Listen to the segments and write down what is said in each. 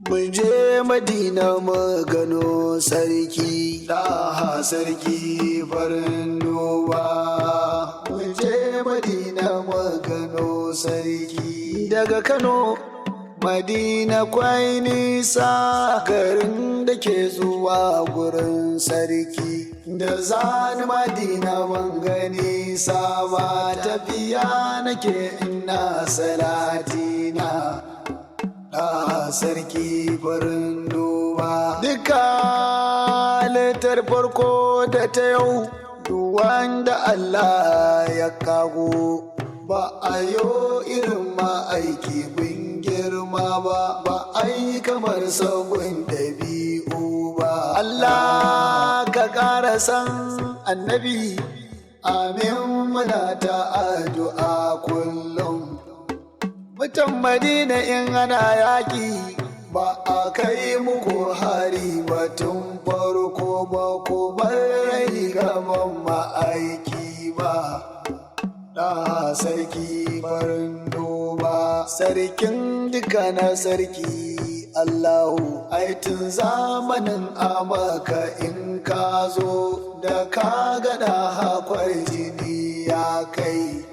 Mun je Madina mu gano sarki, ɗaha sarki farin duba. Mun je Madina mu gano sarki. Daga Kano Madina kwai nisa, garin da ke zuwa gurin sarki. Da zani Madina ban gani ba, tafiya nake ina salatina. Sarki farin duba. Duka halittar farko da ta yau, wanda Allah ya kago, ba a yo irin ma'aiki bin girma ba, ba a yi kamar sabon ɗabi'u ba. Allah ka ƙara san annabi, amin muna ta addu'a kullum. Mutan Madina in ana yaƙi, ba a kai muku hari ba tun farko, ba ku bar rai gaban ma'aiki ba. Sarki farin duba, sarkin duka na sarki Allahu. Aitin zamanin amaka in ka zo, da ka gada hakwar jini ya kai.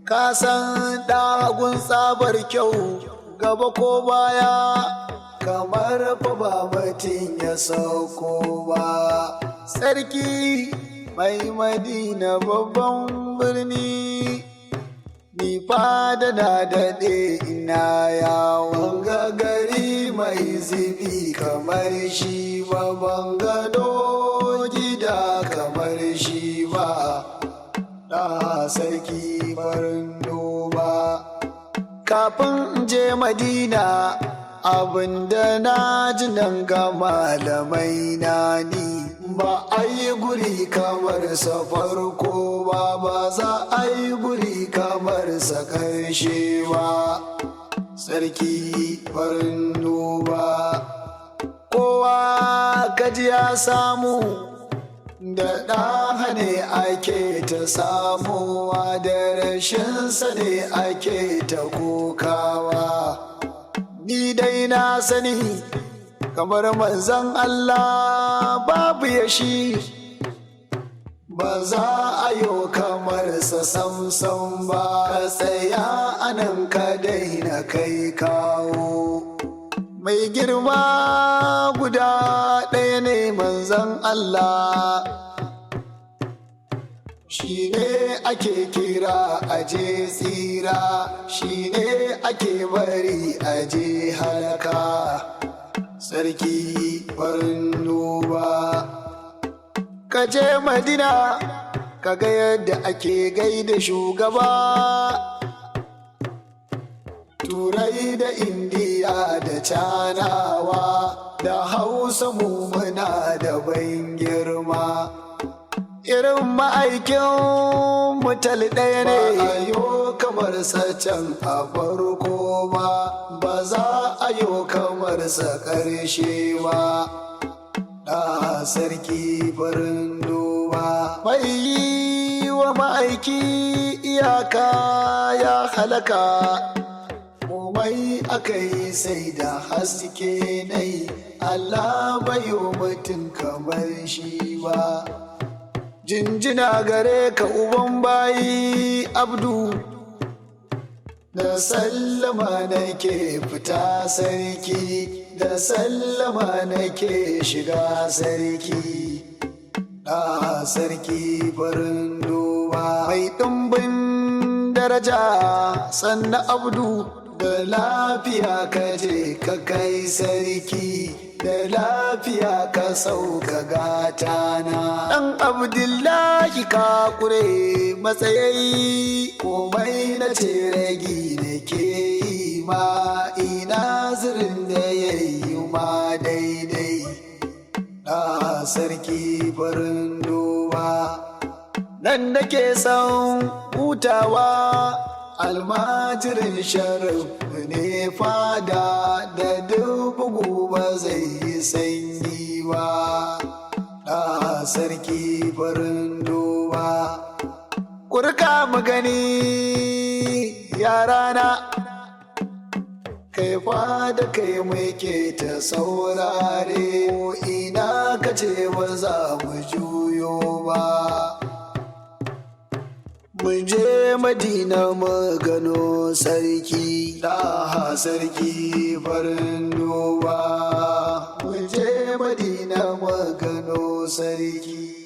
Ka san ɗagun tsabar kyau, gaba ko baya kamar fa ba mutum ya sauko ba. Sarki mai Madina babban birni, ni fada na daɗe ina yawon gagari mai zibi kamar shi ba, ban gado gida kamar shi ba. Sarki farin duba. Kafin in je Madina, abinda na ji nan ga malamai na ni, ba a yi guri kamar sa farko ba, ba za a yi guri kamar sa ƙarshe ba. Sarki farin duba. Kowa kaji ya samu, da ɗaha ne ake ta samuwa, da rashinsa ne ake ta kokawa. Ni dai na sani kamar manzon Allah babu ya shi, ba za a yi kamar sa samsam ba. Tsaya anan ka daina kai kawo. Mai girma guda ɗaya ne manzon Allah, shi ne ake kira aje tsira, shi ne ake bari aje halaka. Sarki farin duba. Ka je Madina ka ga yadda ake gaida shugaba. Turai da Indiya da Canawa da Hausa mu muna da ban girma. Irin ma'aikin mutal ɗaya ne, ba a yo kamar sa can a farko ba, ba za a yo kamar sa ƙarshe ba. Sarki farin duba. Mai yi wa ma'aiki iyaka ya halaka, komai aka yi sai da haske nai, Allah bayo mutum kamar shi ba. Jinjina gare ka uban bayi Abdu, da sallama nake fita sarki, da sallama nake shiga sarki. Sarki farin duba. Mai ɗumbin daraja sannan Abdu, da lafiya ka je ka kai sarki, da lafiya ka sauka gatana. Ɗan Abdullahi ka kure matsayi, komai na ce ragi da ke yi ma, ina zirin da ya yi ma daidai. Sarki farin duba. Nan nake son hutawa, almajirin sharif ne fada, da dubu ba zai yi sanyi ba. Sarki farin duba. Kurka mu gani yarana, kai fa ma da kai muke ta saurare, ina ka ce ba za mu juyo ba. Mun je Madina mu gano sarki, ɗaha sarki farin duba. Mun je Madina mu gano sarki.